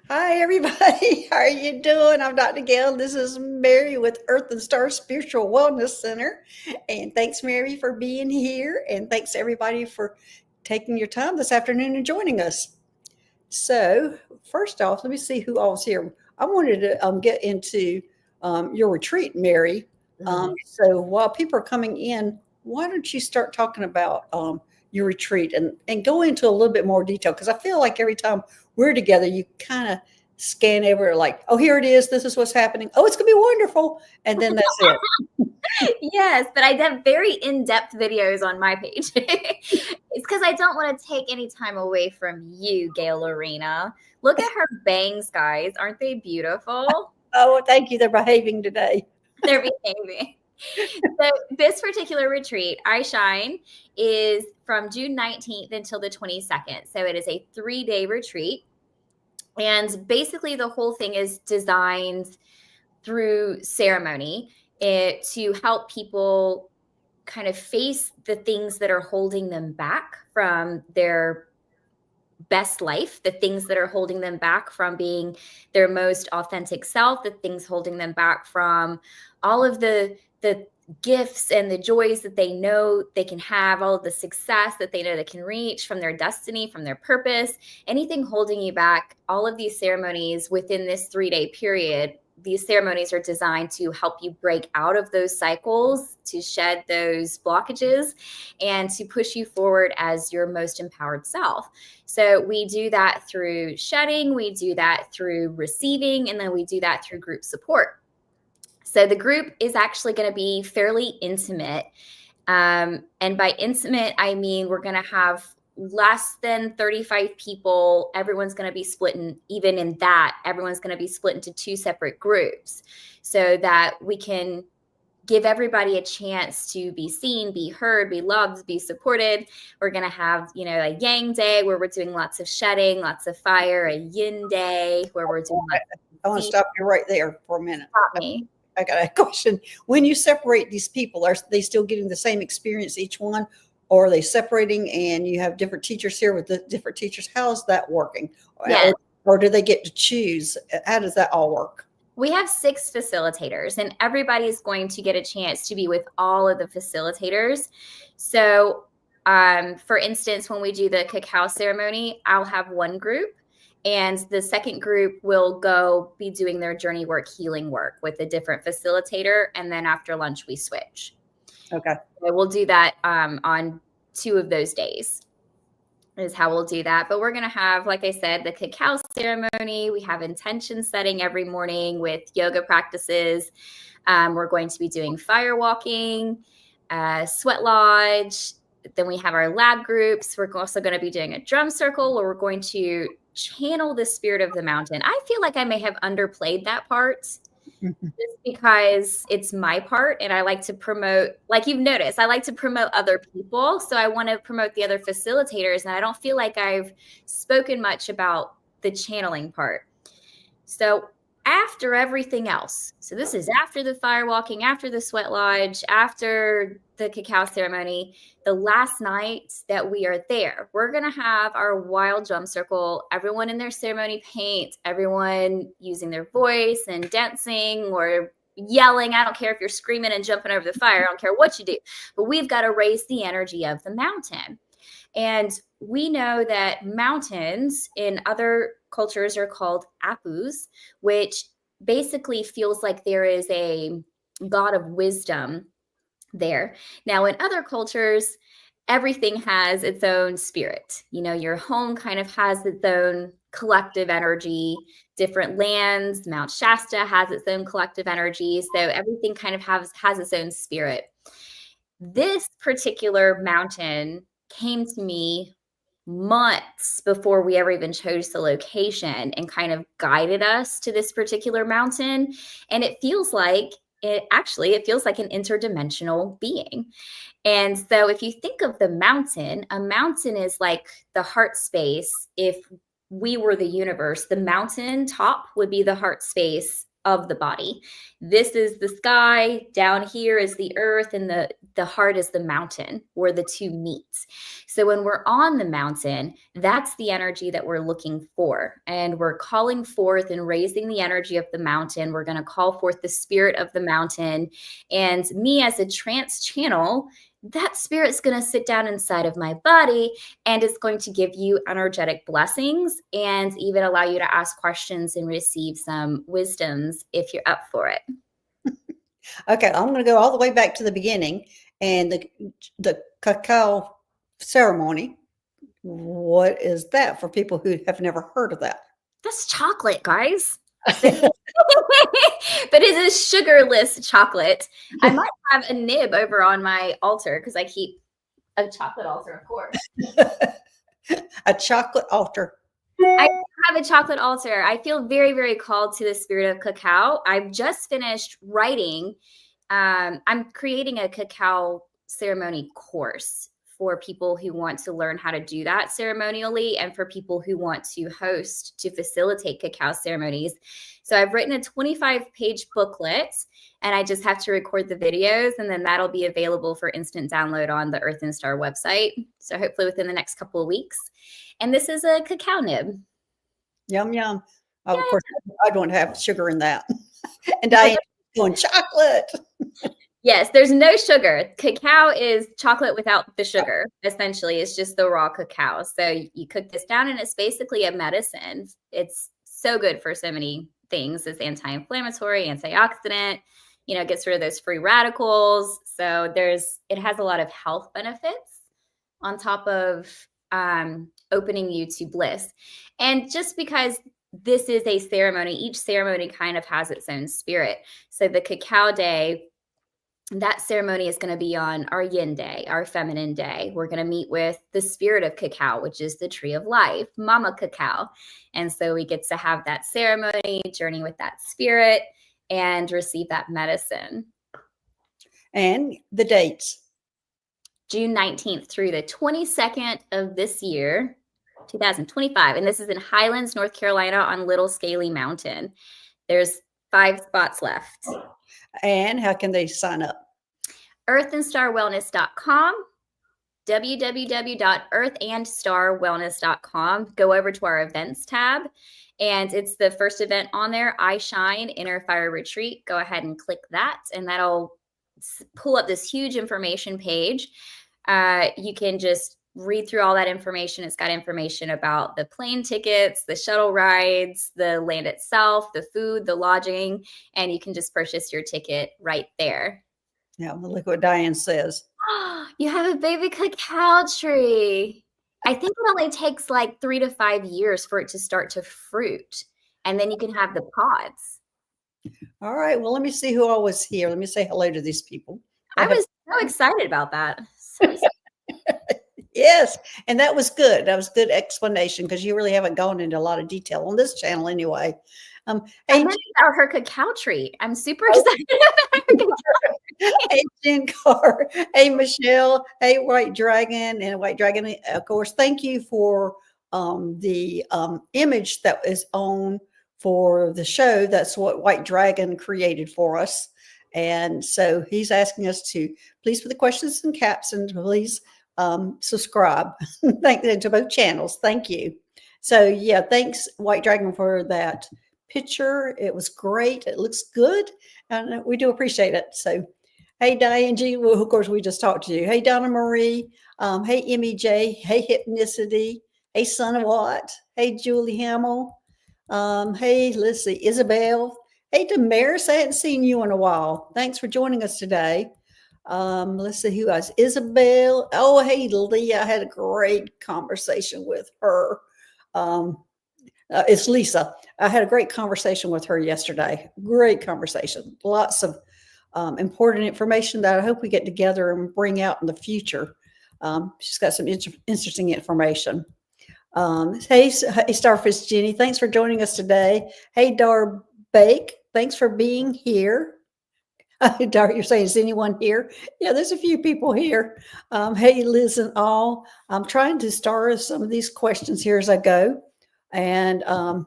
Hi, everybody. How are you doing? I'm Dr. Gail. This is Mary with Earth and Star Spiritual Wellness Center. And thanks, Mary, for being here. And thanks, everybody, for taking your time this afternoon and joining us. So, first off, let me see who all's here. I wanted to get into your retreat, Mary. Mhm. So, while people are coming in, why don't you start talking about your retreat and go into a little bit more detail? Because I feel like every time we're together, you kind of scan over like, oh, here it is. This is what's happening. Oh, it's going to be wonderful. And then that's it. Yes, but I did very in-depth videos on my page. It's because I don't want to take any time away from you, Gail Lorena. Look at her bangs, guys. Aren't they beautiful? Oh, thank you. They're behaving today. They're behaving. So this particular retreat, I Shine, is from June 19th until the 22nd. So it is a 3-day retreat. And basically the whole thing is designed through ceremony to help people kind of face the things that are holding them back from their best life, the things that are holding them back from being their most authentic self, the things holding them back from all of the gifts and the joys that they know they can have, all of the success that they know they can reach from their destiny, from their purpose, anything holding you back. All of these ceremonies within this 3-day period, these ceremonies are designed to help you break out of those cycles, to shed those blockages, and to push you forward as your most empowered self. So we do that through shedding, we do that through receiving, and then we do that through group support. So the group is actually going to be fairly intimate. And by intimate, I mean we're going to have less than 35 people. Everyone's going to be split in, even in that, everyone's going to be split into 2 separate groups so that we can give everybody a chance to be seen, be heard, be loved, be supported. We're going to have, a yang day where we're doing lots of shedding, lots of fire, a yin day where we're doing I want to lots stop you right there for a minute. of me. I got a question. When you separate these people, are they still getting the same experience each one? Or are they separating and you have different teachers here with the different teachers? How's that working? Yes. Or do they get to choose? How does that all work? We have 6 facilitators, and everybody's going to get a chance to be with all of the facilitators. So, for instance, when we do the cacao ceremony, I'll have one group, and the second group will go be doing their journey work, healing work with a different facilitator. And then after lunch, we switch. Okay. So we'll do that on 2 of those days is how we'll do that. But we're going to have, like I said, the cacao ceremony. We have intention setting every morning with yoga practices. We're going to be doing fire walking, sweat lodge. Then we have our lab groups. We're also going to be doing a drum circle where we're going to channel the spirit of the mountain. I feel like I may have underplayed that part just because it's my part and I like to promote, like you've noticed, I like to promote other people. So I want to promote the other facilitators. And I don't feel like I've spoken much about the channeling part. So after everything else, so this is after the fire walking, after the sweat lodge, after the cacao ceremony, the last night that we are there, we're going to have our wild drum circle, everyone in their ceremony paint, everyone using their voice and dancing or yelling. I don't care if you're screaming and jumping over the fire. I don't care what you do, but we've got to raise the energy of the mountain. And we know that mountains in other cultures are called apus, which basically feels like there is a god of wisdom there. Now, in other cultures, everything has its own spirit. Your home kind of has its own collective energy. Different lands, Mount Shasta has its own collective energy. So everything kind of has its own spirit. This particular mountain came to me months before we ever even chose the location and kind of guided us to this particular mountain. And it feels like it feels like an interdimensional being. And so if you think of the mountain, a mountain is like the heart space. If we were the universe, the mountain top would be the heart space of the body. This is the sky, down here is the earth, and the heart is the mountain where the two meet. So when we're on the mountain, that's the energy that we're looking for. And we're calling forth and raising the energy of the mountain. We're going to call forth the spirit of the mountain. And me as a trance channel, that spirit's going to sit down inside of my body, and it's going to give you energetic blessings and even allow you to ask questions and receive some wisdoms if you're up for it. Okay, I'm going to go all the way back to the beginning and the cacao ceremony. What is that for people who have never heard of that? That's chocolate, guys. But it is sugarless chocolate. I might have a nib over on my altar because I keep a chocolate altar, of course. A chocolate altar. I have a chocolate altar. I feel very, very called to the spirit of cacao. I've just finished writing. I'm creating a cacao ceremony course for people who want to learn how to do that ceremonially, and for people who want to host to facilitate cacao ceremonies. So I've written a 25-page booklet, and I just have to record the videos, and then that'll be available for instant download on the Earth and Star website. So hopefully within the next couple of weeks. And this is a cacao nib. Yum, yum. Oh, of course, I don't have sugar in that. And Diane's going chocolate. Yes, there's no sugar. Cacao is chocolate without the sugar. Essentially, it's just the raw cacao. So you cook this down, and it's basically a medicine. It's so good for so many things. It's anti-inflammatory, antioxidant, it gets rid of those free radicals. So it has a lot of health benefits on top of opening you to bliss. And just because this is a ceremony, each ceremony kind of has its own spirit. So the cacao day, that ceremony is going to be on our yin day, our feminine day. We're going to meet with the spirit of cacao, which is the tree of life, Mama Cacao. And so we get to have that ceremony, journey with that spirit, and receive that medicine. And the dates. June 19th through the 22nd of this year, 2025. And this is in Highlands, North Carolina on Little Scaly Mountain. There's 5 spots left. And how can they sign up? earthandstarwellness.com, www.earthandstarwellness.com. Go over to our events tab, and it's the first event on there, I Shine Inner Fire Retreat. Go ahead and click that, and that'll pull up this huge information page. You can just read through all that information. It's got information about the plane tickets, the shuttle rides, the land itself, the food, the lodging, and you can just purchase your ticket right there. Yeah, look what Diane says. You have a baby cacao tree. I think it only takes like 3 to 5 years for it to start to fruit, and then you can have the pods. All right. Well, let me see who all was here. Let me say hello to these people. I was so excited about that. Yes, and that was good. That was good explanation, because you really haven't gone into a lot of detail on this channel anyway. I meant about her cacao tree. I'm super excited about her cacao tree. Hey, Jen Carr. Hey, Michelle. Hey, White Dragon. And White Dragon, of course, thank you for the image that is on for the show. That's what White Dragon created for us. And so he's asking us to please put the questions in caps, and please subscribe. Thank you to both channels. Thank you. So yeah, thanks White Dragon for that picture. It was great. It looks good, and we do appreciate it. So hey, Diane G, well, of course we just talked to you. Hey, Donna Marie. Hey, Emmy J. Hey, Hypnicity. Hey, Son of Watt. Hey, Julie Hamill. Hey, let's see, Isabel. Hey, Damaris, I hadn't seen you in a while. Thanks for joining us today. Let's see who else. Isabel. Oh, hey, Leah. I had a great conversation with her. It's Lisa. I had a great conversation with her yesterday. Great conversation. Lots of important information that I hope we get together and bring out in the future. She's got some interesting information. Hey, Starfish Jenny. Thanks for joining us today. Hey, Dar Bake. Thanks for being here. Dar, you're saying, is anyone here? Yeah, there's a few people here. Hey, Liz and all. I'm trying to start some of these questions here as I go. And I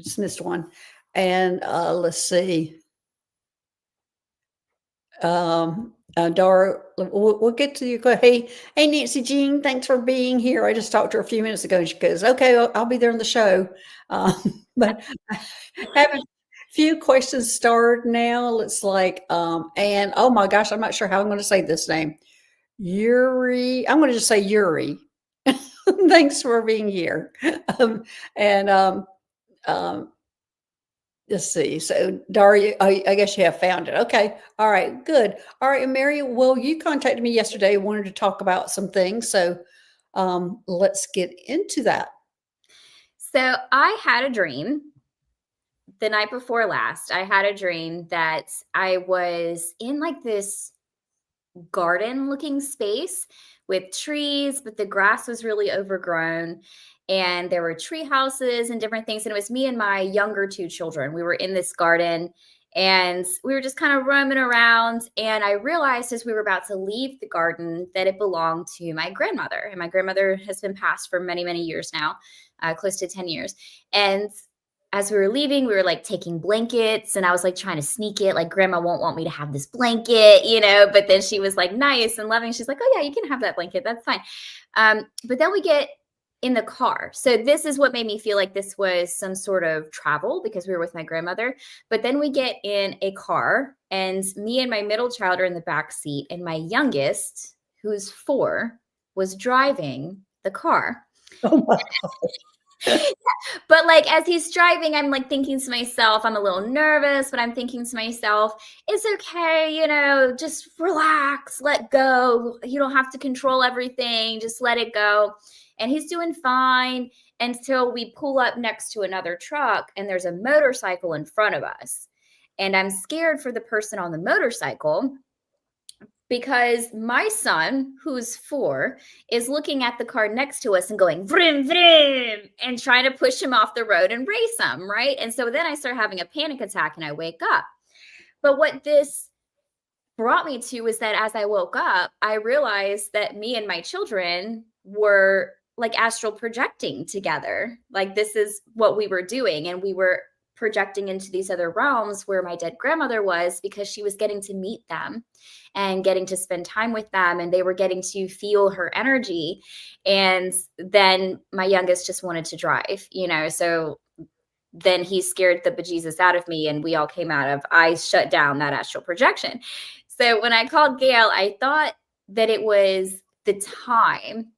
just missed one. And let's see. Dara, we'll get to you. Hey, hey, Nancy Jean, thanks for being here. I just talked to her a few minutes ago, and she goes, "Okay, I'll be there on the show." But I have a few questions started now. It's like, and oh my gosh, I'm not sure how I'm going to say this name. Yuri. I'm going to just say Yuri. Thanks for being here. And um, let's see. So, Daria, I guess you have found it. Okay. All right. Good. All right. And Mary, well, you contacted me yesterday, wanted to talk about some things. So, let's get into that. So I had a dream the night before last. I had a dream that I was in like this garden looking space with trees, but the grass was really overgrown. And there were tree houses and different things. And it was me and my younger two children. We were in this garden and we were just kind of roaming around. And I realized as we were about to leave the garden that it belonged to my grandmother. And my grandmother has been passed for many, many years now, close to 10 years. And as we were leaving, we were like taking blankets and I was like trying to sneak it. Like, grandma won't want me to have this blanket, but then she was like nice and loving. She's like, oh yeah, you can have that blanket. That's fine. But then we get in the car. So this is what made me feel like this was some sort of travel because we were with my grandmother. But then we get in a car and me and my middle child are in the back seat and my youngest, who's 4, was driving the car. Oh my But like as he's driving, I'm like thinking to myself, I'm a little nervous, but I'm thinking to myself, it's okay, just relax, let go. You don't have to control everything, just let it go. And he's doing fine until we pull up next to another truck and there's a motorcycle in front of us. And I'm scared for the person on the motorcycle because my son, who's 4, is looking at the car next to us and going vroom, vroom, and trying to push him off the road and race him, right? And so then I start having a panic attack and I wake up. But what this brought me to was that as I woke up, I realized that me and my children were like astral projecting together. Like this is what we were doing. And we were projecting into these other realms where my dead grandmother was because she was getting to meet them and getting to spend time with them and they were getting to feel her energy. And then my youngest just wanted to drive, so then he scared the bejesus out of me and we all came out of, I shut down that astral projection. So when I called Gail, I thought that it was the time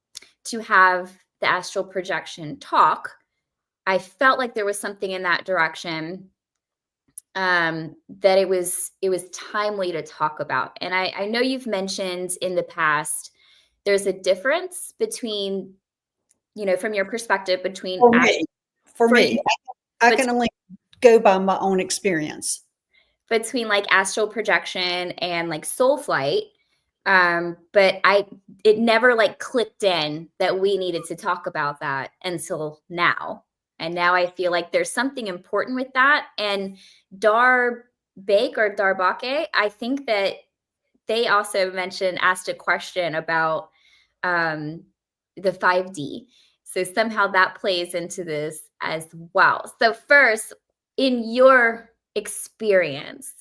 to have the astral projection talk. I felt like there was something in that direction that it was timely to talk about. And I know you've mentioned in the past, there's a difference between, from your perspective between for me, I can only go by my own experience. Between like astral projection and like soul flight. But it never like clicked in that we needed to talk about that until now. And now I feel like there's something important with that. And Darbake or Darbake, I think that they also asked a question about the 5D. So somehow that plays into this as well. So first, in your experience,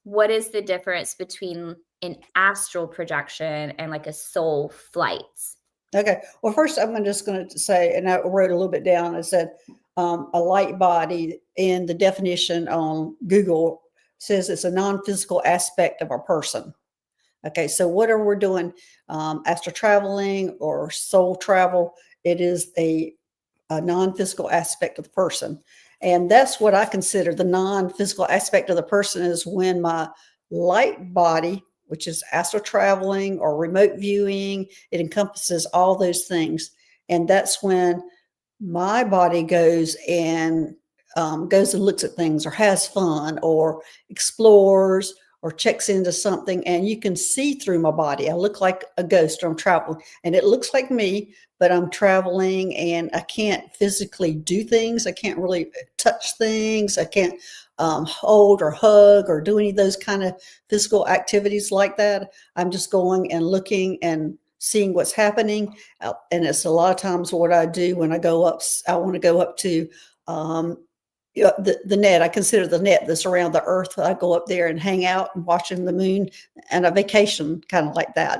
what is the difference between an astral projection and like a soul flight? Okay. Well, first, I'm just going to say, and I wrote a little bit down. I said a light body, in the definition on Google, says it's a non-physical aspect of a person. Okay. So whatever we're doing, astral traveling or soul travel, it is a non-physical aspect of the person. And that's what I consider the non-physical aspect of the person, is when my light body, which is astral traveling or remote viewing, it encompasses all those things. And that's when my body goes and looks at things or has fun or explores or checks into something, and you can see through my body. I look like a ghost, or I'm traveling, and it looks like me, but I'm traveling and I can't physically do things. I can't really touch things. I can't hold or hug or do any of those kind of physical activities like that. I'm just going and looking and seeing what's happening. And it's a lot of times what I do when I go up, I want to go up to the net. I consider the net that's around the earth. I go up there and hang out and watching the moon and a vacation kind of like that.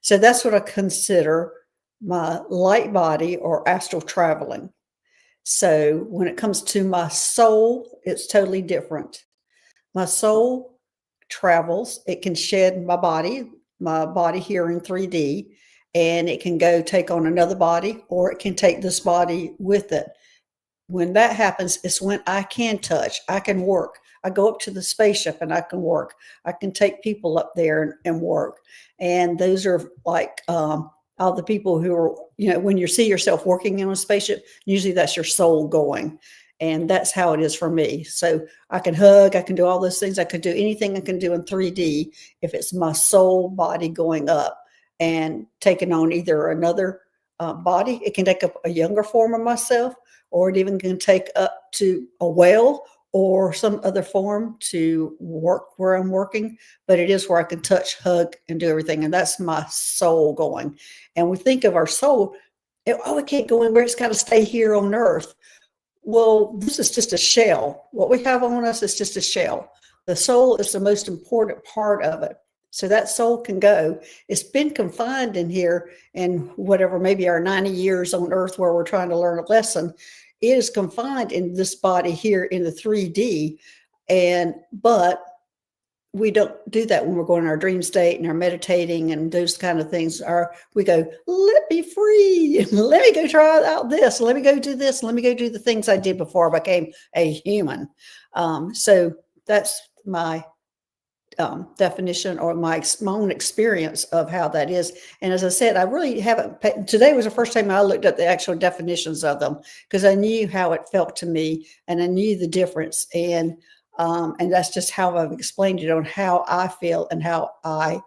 So that's what I consider my light body or astral traveling. So when it comes to my soul, it's totally different. My soul travels. It can shed my body here in 3D, and it can go take on another body, or it can take this body with it. When that happens, it's when I can touch, I can work. I go up to the spaceship and I can work. I can take people up there and work. And those are like all the people who are, when you see yourself working in a spaceship, usually that's your soul going. And that's how it is for me. So I can hug, I can do all those things. I can do anything I can do in 3D if it's my soul body going up and taking on either another body. It can take up a younger form of myself, or it even can take up to a whale or some other form to work where I'm working. But it is where I can touch, hug, and do everything. And that's my soul going. And we think of our soul, it can't go anywhere. It's got to stay here on earth. Well, this is just a shell. What we have on us is just a shell. The soul is the most important part of it. So that soul can go. It's been confined in here in whatever, maybe our 90 years on earth where we're trying to learn a lesson. It is confined in this body here in the 3D. But we don't do that when we're going in our dream state and are meditating and those kind of things. We go, let me free. Let me go try out this. Let me go do this. Let me go do the things I did before I became a human. So that's my definition or my own experience of how that is. And as I said, I really haven't, today was the first time I looked at the actual definitions of them because I knew how it felt to me and I knew the difference. And that's just how I've explained it on how I feel and how I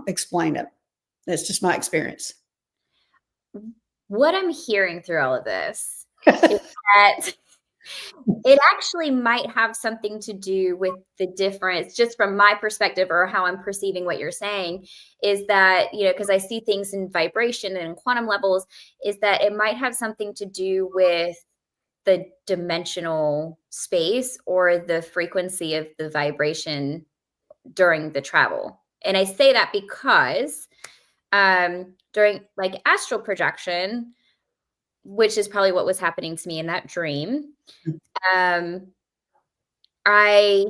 explain it. It's just my experience. What I'm hearing through all of this is that it actually might have something to do with the difference, just from my perspective or how I'm perceiving what you're saying, is that, because I see things in vibration and in quantum levels, is that it might have something to do with the dimensional space or the frequency of the vibration during the travel. And I say that because during like astral projection, which is probably what was happening to me in that dream, I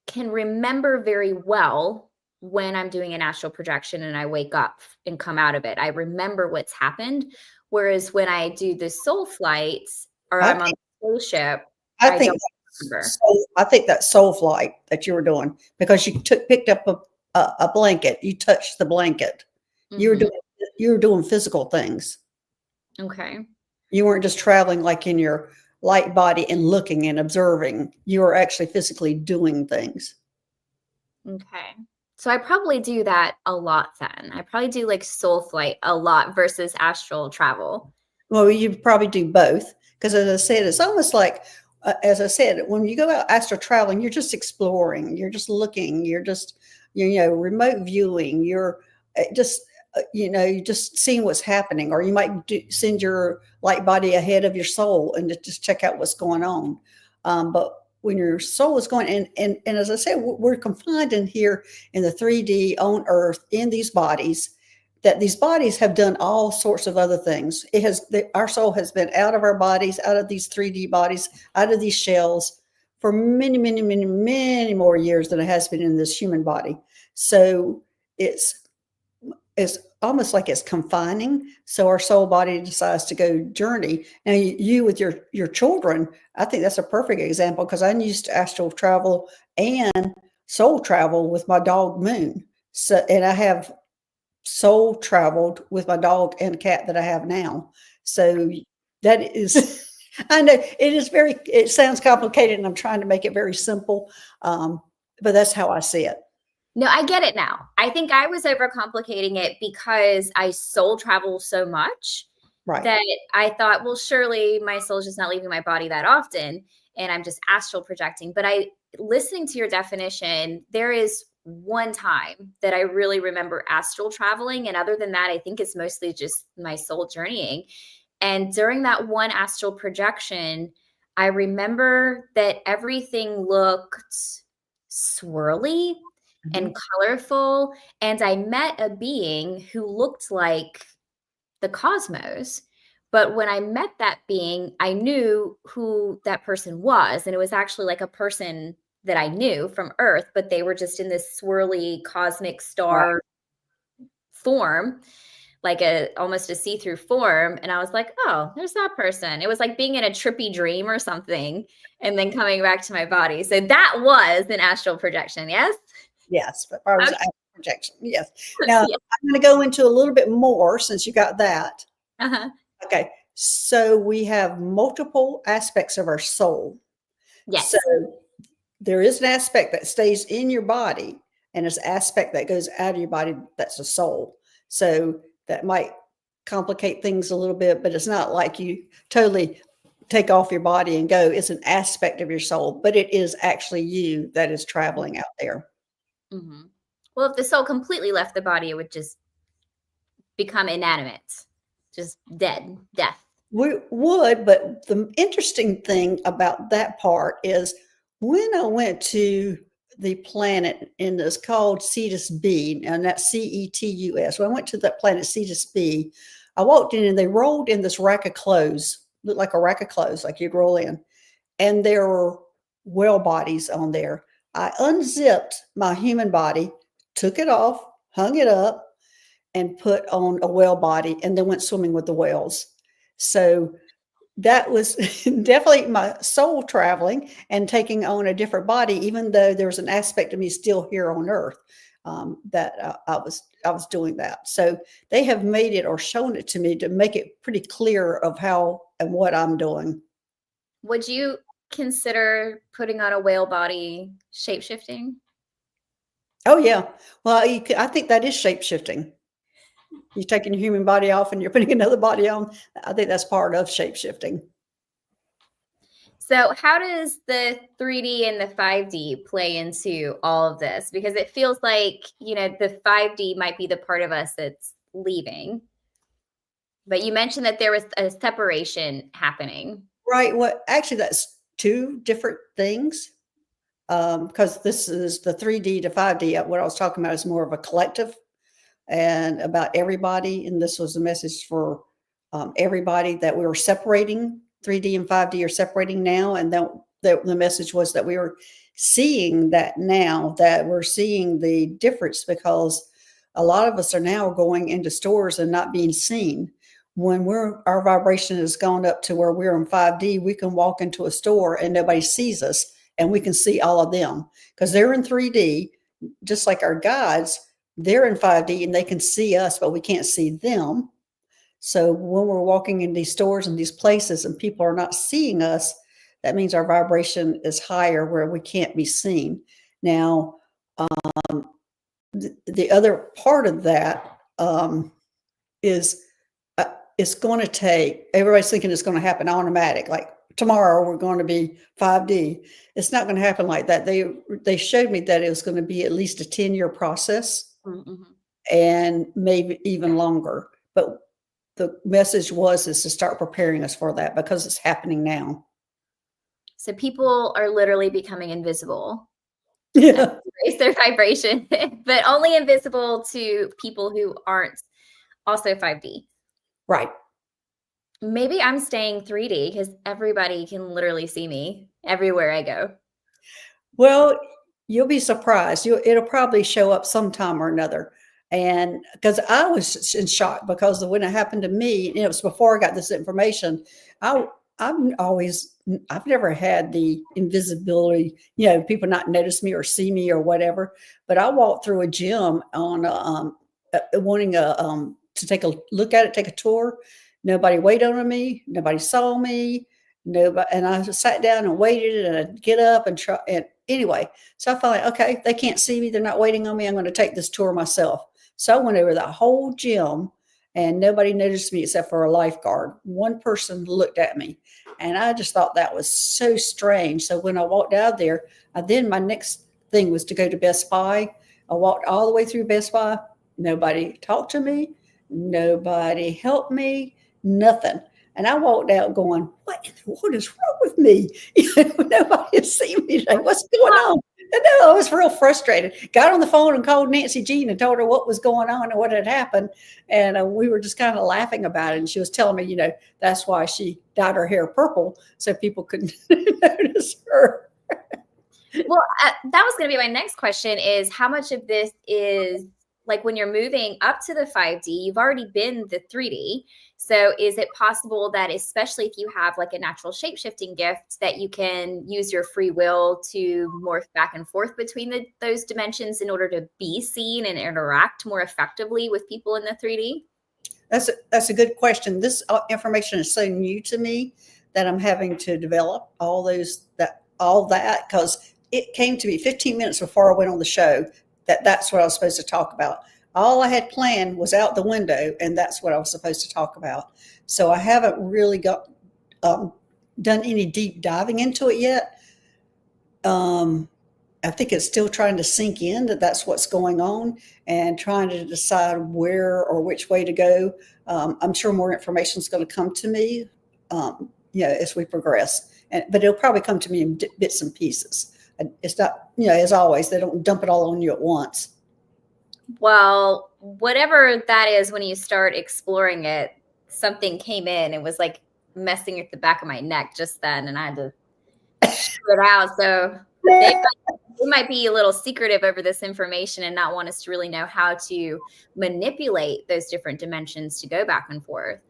can remember very well when I'm doing an astral projection and I wake up and come out of it. I remember what's happened. Whereas when I do the soul flights or I'm on the spaceship, I think don't remember. I think that soul flight that you were doing, because you picked up a blanket, you touched the blanket. Mm-hmm. You were doing physical things. Okay. You weren't just traveling like in your light body and looking and observing. You were actually physically doing things. Okay. So I probably do that a lot then. I probably do like soul flight a lot versus astral travel. Well, you probably do both because, as I said, it's almost like, as I said, when you go out astral traveling, you're just exploring, you're just looking, you're just, remote viewing, you're just, you're just seeing what's happening, or you might send your light body ahead of your soul and just check out what's going on. But when your soul is going, and as I said, we're confined in here in the 3D on Earth in these bodies. That these bodies have done all sorts of other things. Our soul has been out of our bodies, out of these 3D bodies, out of these shells for many, many, many, many more years than it has been in this human body. So it's almost like it's confining. So our soul body decides to go journey. Now you with your children, I think that's a perfect example, because I used to astral travel and soul travel with my dog Moon. So, and I have soul traveled with my dog and cat that I have now. So that is, I know it sounds complicated and I'm trying to make it very simple. But that's how I see it. No, I get it now. I think I was overcomplicating it because I soul travel so much that I thought, well, surely my soul's just not leaving my body that often and I'm just astral projecting. But listening to your definition, there is one time that I really remember astral traveling. And other than that, I think it's mostly just my soul journeying. And during that one astral projection, I remember that everything looked swirly and colorful, and I met a being who looked like the cosmos. But when I met that being, I knew who that person was. And it was actually like a person that I knew from Earth, but they were just in this swirly cosmic Right. star form, like almost a see-through form. And I was like, oh, there's that person. It was like being in a trippy dream or something and then coming back to my body. So that was an astral projection. Yes. Yes, but far as Okay. astral projection, yes. Now Yeah. I'm going to go into a little bit more since you got that. Uh-huh. Okay, so we have multiple aspects of our soul. So Yes. there is an aspect that stays in your body, and there's an aspect that goes out of your body that's a soul. So that might complicate things a little bit, but it's not like you totally take off your body and go. It's an aspect of your soul, but it is actually you that is traveling out there. Mm-hmm. Well, if the soul completely left the body, it would just become inanimate, just dead, death. We would, but the interesting thing about that part is when I went to the planet and it's called Cetus B, and that's Cetus. When I went to that planet Cetus B, I walked in and they rolled in this rack of clothes, looked like a rack of clothes, like you'd roll in, and there were whale bodies on there. I unzipped my human body, took it off, hung it up, and put on a whale body, and then went swimming with the whales. So that was definitely my soul traveling and taking on a different body, even though there was an aspect of me still here on Earth that I was doing that. So they have made it or shown it to me to make it pretty clear of how and what I'm doing. Would you consider putting on a whale body shape-shifting? Oh yeah, well I think that is shape shifting. You're taking your human body off and you're putting another body on. I think that's part of shape shifting. So, how does the 3D and the 5D play into all of this? Because it feels like, the 5D might be the part of us that's leaving. But you mentioned that there was a separation happening. Right. Well, actually, that's two different things. Because this is the 3D to 5D. What I was talking about is more of a collective and about everybody. And this was a message for everybody that we were separating. 3D and 5D are separating now. And the message was that we were seeing that now, that we're seeing the difference because a lot of us are now going into stores and not being seen. When our vibration has gone up to where we're in 5D, we can walk into a store and nobody sees us and we can see all of them because they're in 3D, just like our guides. They're in 5D and they can see us, but we can't see them. So when we're walking in these stores and these places and people are not seeing us, that means our vibration is higher where we can't be seen. Now, the other part of that is it's going to take, everybody's thinking it's going to happen automatic, like tomorrow we're going to be 5D. It's not going to happen like that. They showed me that it was going to be at least a 10-year process Mm-hmm. and maybe even longer. But the message is to start preparing us for that because it's happening now. So people are literally becoming invisible. Yeah. Raise their vibration, but only invisible to people who aren't also 5D. Right. Maybe I'm staying 3D because everybody can literally see me everywhere I go. Well, you'll be surprised. It'll probably show up sometime or another. And because I was in shock because when it happened to me, it was before I got this information. I I've never had the invisibility, people not notice me or see me or whatever. But I walked through a gym on wanting to take a look at it, take a tour. Nobody waited on me. Nobody saw me. Nobody, and I just sat down and waited, and I'd get up and try. And anyway, so I felt like, okay, they can't see me. They're not waiting on me. I'm going to take this tour myself. So I went over the whole gym and nobody noticed me except for a lifeguard. One person looked at me and I just thought that was so strange. So when I walked out there, then my next thing was to go to Best Buy. I walked all the way through Best Buy. Nobody talked to me. Nobody helped me. Nothing. And I walked out going, what is wrong with me? Nobody has seen me today. What's going on? And no, I was real frustrated. Got on the phone and called Nancy Jean and told her what was going on and what had happened. And we were just kind of laughing about it. And she was telling me, that's why she dyed her hair purple so people couldn't notice her. Well, that was going to be my next question is how much of this is like when you're moving up to the 5D, you've already been the 3D. So is it possible that especially if you have like a natural shape-shifting gift that you can use your free will to morph back and forth between those dimensions in order to be seen and interact more effectively with people in the 3D? That's a good question. This information is so new to me that I'm having to develop all that because it came to me 15 minutes before I went on the show that's what I was supposed to talk about. All I had planned was out the window, and that's what I was supposed to talk about. So I haven't really done any deep diving into it yet. I think it's still trying to sink in that's what's going on and trying to decide where or which way to go. I'm sure more information is going to come to me, as we progress. But it'll probably come to me in bits and pieces. It's not, as always, they don't dump it all on you at once. Well, whatever that is, when you start exploring it, something came in and was like messing with the back of my neck just then, and I had to shoot it out. So they might be a little secretive over this information and not want us to really know how to manipulate those different dimensions to go back and forth.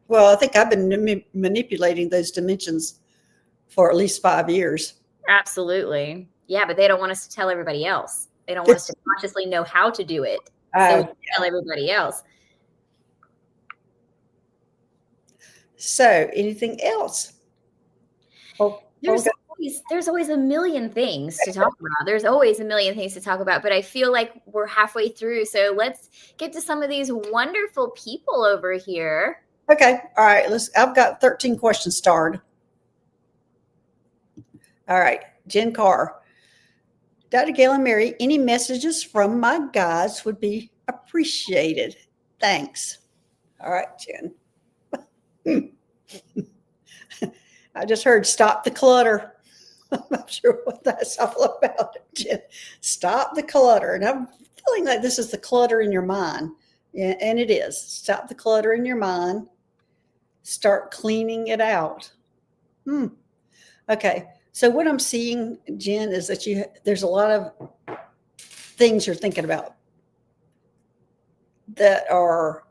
Well, I think I've been manipulating those dimensions for at least 5 years. Absolutely. Yeah, but they don't want us to tell everybody else. They don't want us to consciously know how to do it. So we can tell everybody else. So anything else? There's always a million things to talk about. There's always a million things to talk about, but I feel like we're halfway through. So let's get to some of these wonderful people over here. Okay. All right. I've got 13 questions starred. All right. Jen Carr. Dr. Gail and Mary, any messages from my guides would be appreciated. Thanks. All right, Jen. I just heard stop the clutter. I'm not sure what that's all about, Jen. Stop the clutter. And I'm feeling like this is the clutter in your mind. Yeah, and it is. Stop the clutter in your mind. Start cleaning it out. Okay. So what I'm seeing, Jen, is that there's a lot of things you're thinking about that are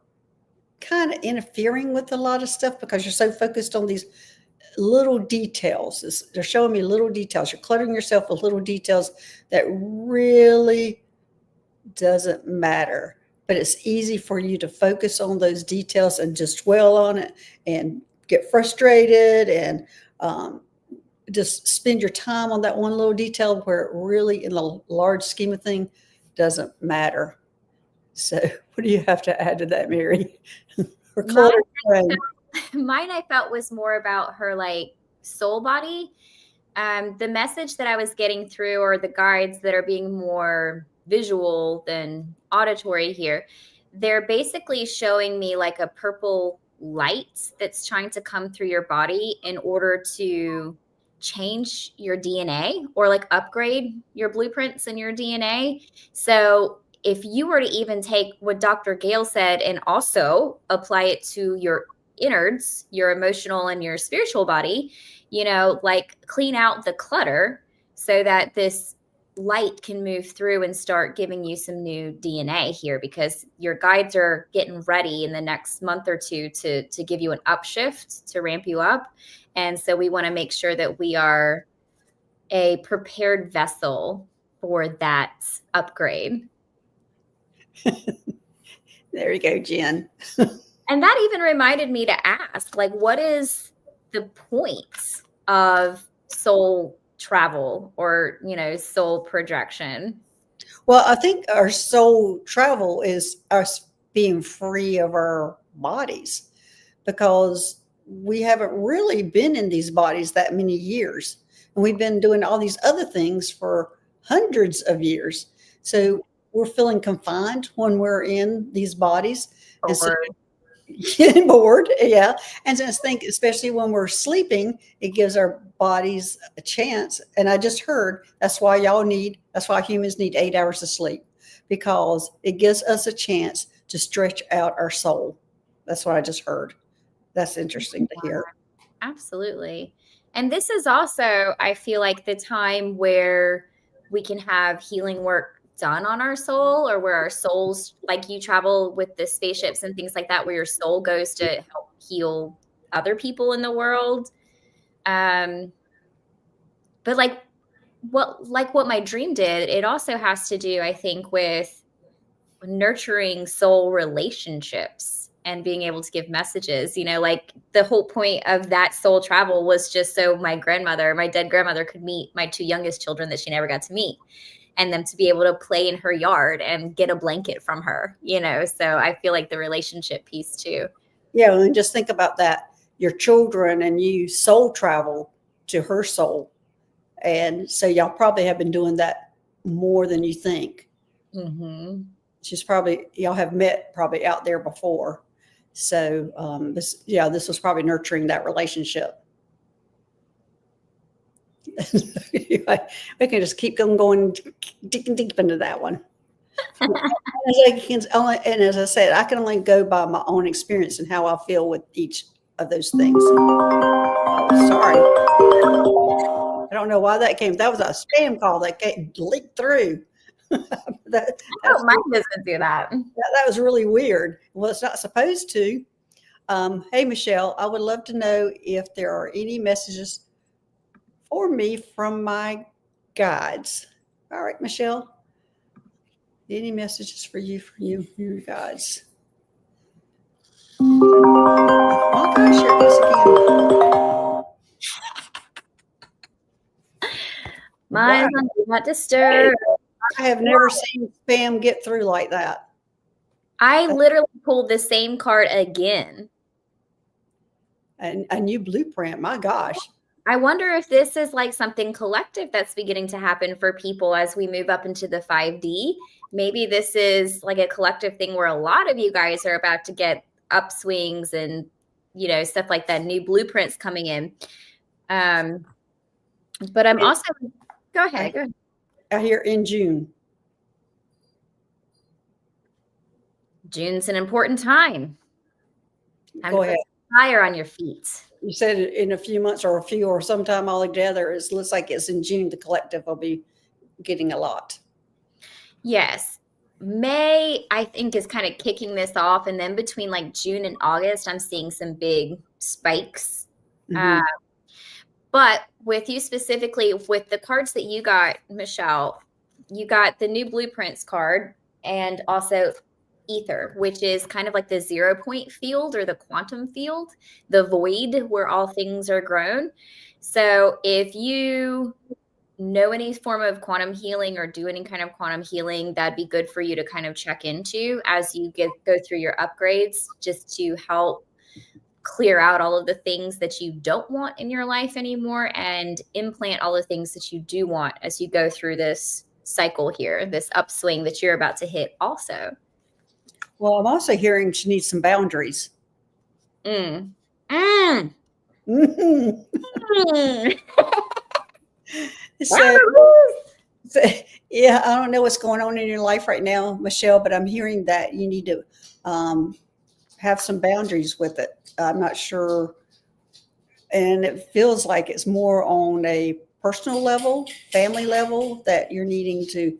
kind of interfering with a lot of stuff because you're so focused on these little details. They're showing me little details. You're cluttering yourself with little details that really doesn't matter. But it's easy for you to focus on those details and just dwell on it and get frustrated and just spend your time on that one little detail where it really, in the large scheme of things, doesn't matter. So what do you have to add to that, Mary? Mine I felt was more about her like soul body. The message that I was getting through, or the guides that are being more visual than auditory here, they're basically showing me like a purple light that's trying to come through your body in order to change your DNA or like upgrade your blueprints in your DNA. So if you were to even take what Dr. Gail said and also apply it to your innards, your emotional and your spiritual body, like clean out the clutter so that this light can move through and start giving you some new DNA here, because your guides are getting ready in the next month or two to give you an upshift to ramp you up. And so we want to make sure that we are a prepared vessel for that upgrade. There you go, Jen. And that even reminded me to ask, like, what is the point of soul travel or, soul projection? Well, I think our soul travel is us being free of our bodies, because we haven't really been in these bodies that many years. And we've been doing all these other things for hundreds of years. So we're feeling confined when we're in these bodies. And so getting bored. Yeah. And just think, especially when we're sleeping, it gives our bodies a chance. And I just heard that's why humans need 8 hours of sleep, because it gives us a chance to stretch out our soul. That's what I just heard. That's interesting to hear. Absolutely. And this is also, I feel like, the time where we can have healing work done on our soul, or where our souls, like you travel with the spaceships and things like that, where your soul goes to help heal other people in the world. But like what my dream did, it also has to do, I think, with nurturing soul relationships and being able to give messages. Like the whole point of that soul travel was just so my dead grandmother, could meet my two youngest children that she never got to meet, and them to be able to play in her yard and get a blanket from her. So I feel like the relationship piece too. Yeah. And just think about that. Your children and you soul travel to her soul. And so y'all probably have been doing that more than you think. Mm-hmm. Y'all have met probably out there before. So this was probably nurturing that relationship. We can just keep going deep into that one. And as I said, I can only go by my own experience and how I feel with each of those things. Oh, sorry. I don't know why that came. That was a spam call that leaked through. Mine doesn't do that. That was really weird. Well, it's not supposed to. Hey, Michelle, I would love to know if there are any messages for me from my guides. All right, Michelle. Any messages for you from your guides? Oh gosh, here it is again. Mine's on Do Not Disturb. I have never seen spam get through like that. I literally pulled the same card again. A new blueprint. My gosh. I wonder if this is like something collective that's beginning to happen for people as we move up into the 5D. Maybe this is like a collective thing where a lot of you guys are about to get upswings and, stuff like that, new blueprints coming in. But I'm also, go ahead. I hear in June. June's an important time. Go ahead. Fire on your feet. You said in a few months or sometime all together. It looks like it's in June. The collective will be getting a lot. Yes. May, I think, is kind of kicking this off. And then between like June and August, I'm seeing some big spikes. Mm-hmm. But with you specifically, with the cards that you got, Michelle, you got the new blueprints card and also ether, which is kind of like the 0 point field or the quantum field, the void where all things are grown. So if you know any form of quantum healing or do any kind of quantum healing, that'd be good for you to kind of check into as you go through your upgrades, just to help clear out all of the things that you don't want in your life anymore and implant all the things that you do want as you go through this cycle here, this upswing that you're about to hit also. Well, I'm also hearing she needs some boundaries. Mm. So, yeah, I don't know what's going on in your life right now, Michelle, but I'm hearing that you need to have some boundaries with it. I'm not sure. And it feels like it's more on a personal level, family level, that you're needing to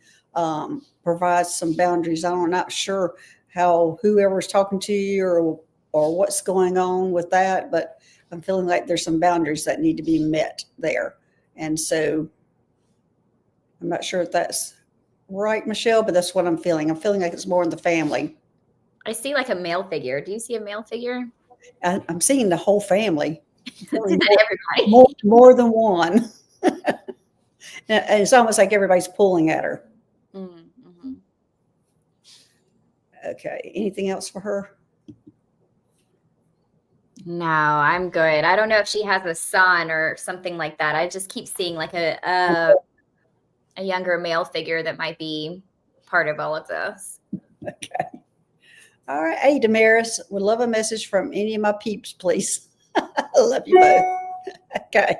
provide some boundaries. I'm not sure how whoever's talking to you or what's going on with that, but I'm feeling like there's some boundaries that need to be met there. And so I'm not sure if that's right, Michelle, but that's what I'm feeling. I'm feeling like it's more in the family. I see like a male figure. Do you see a male figure? I'm seeing the whole family. Everybody. More than one. And it's almost like everybody's pulling at her. Mm-hmm. Okay. Anything else for her? No, I'm good. I don't know if she has a son or something like that. I just keep seeing like a younger male figure that might be part of all of this. Okay. All right. Hey, Damaris, would love a message from any of my peeps, please. I love you both. Okay.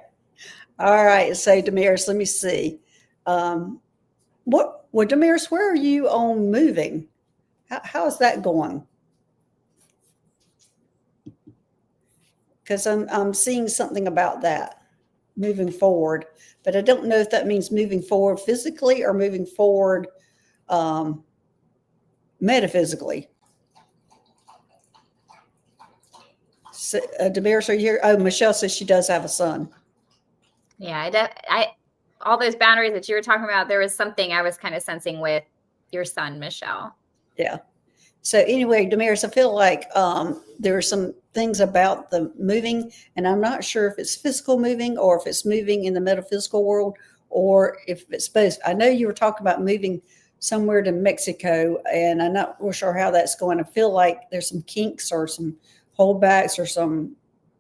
All right. So, Damaris, let me see. Well, Damaris, where are you on moving? How is that going? Because I'm seeing something about that moving forward, but I don't know if that means moving forward physically or moving forward um, metaphysically. So, Damaris, are you here? Oh, Michelle says she does have a son. Yeah, all those boundaries that you were talking about, there was something I was kind of sensing with your son, Michelle. Yeah. So anyway, Damaris, I feel like there are some things about the moving, and I'm not sure if it's physical moving or if it's moving in the metaphysical world or if it's both. I know you were talking about moving somewhere to Mexico, and I'm not real sure how that's going. I feel like there's some kinks or some holdbacks or some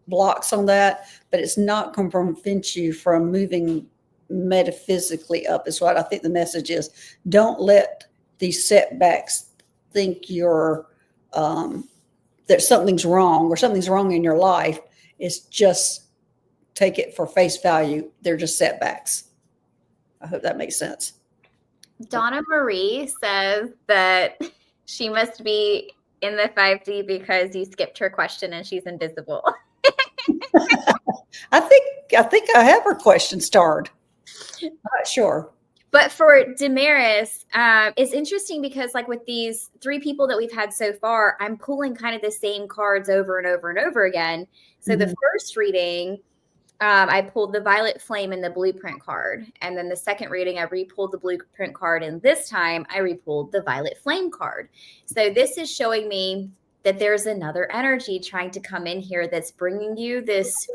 blocks on that, but it's not going to prevent you from moving metaphysically up, is what I think the message is. Don't let these setbacks think you're that something's wrong or something's wrong in your life. It's just take it for face value. They're just setbacks. I hope that makes sense. Donna Marie says that she must be in the 5D because you skipped her question and she's invisible. I think I have her question starred. I'm not sure. But for Damaris, it's interesting because like with these 3 people that we've had so far, I'm pulling kind of the same cards over and over and over again. So the first reading, I pulled the Violet Flame and the Blueprint card. And then the second reading, I re-pulled the Blueprint card. And this time I re-pulled the Violet Flame card. So this is showing me that there's another energy trying to come in here that's bringing you this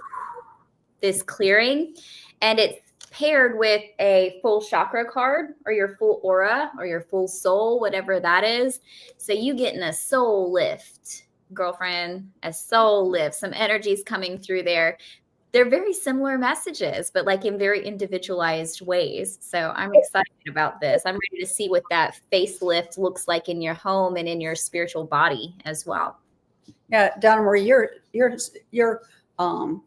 clearing. And it's paired with a full chakra card or your full aura or your full soul, whatever that is. So you getting a soul lift, girlfriend, a soul lift, some energies coming through there. They're very similar messages, but like in very individualized ways. So I'm excited about this. I'm ready to see what that facelift looks like in your home and in your spiritual body as well. Yeah, Donna Marie, your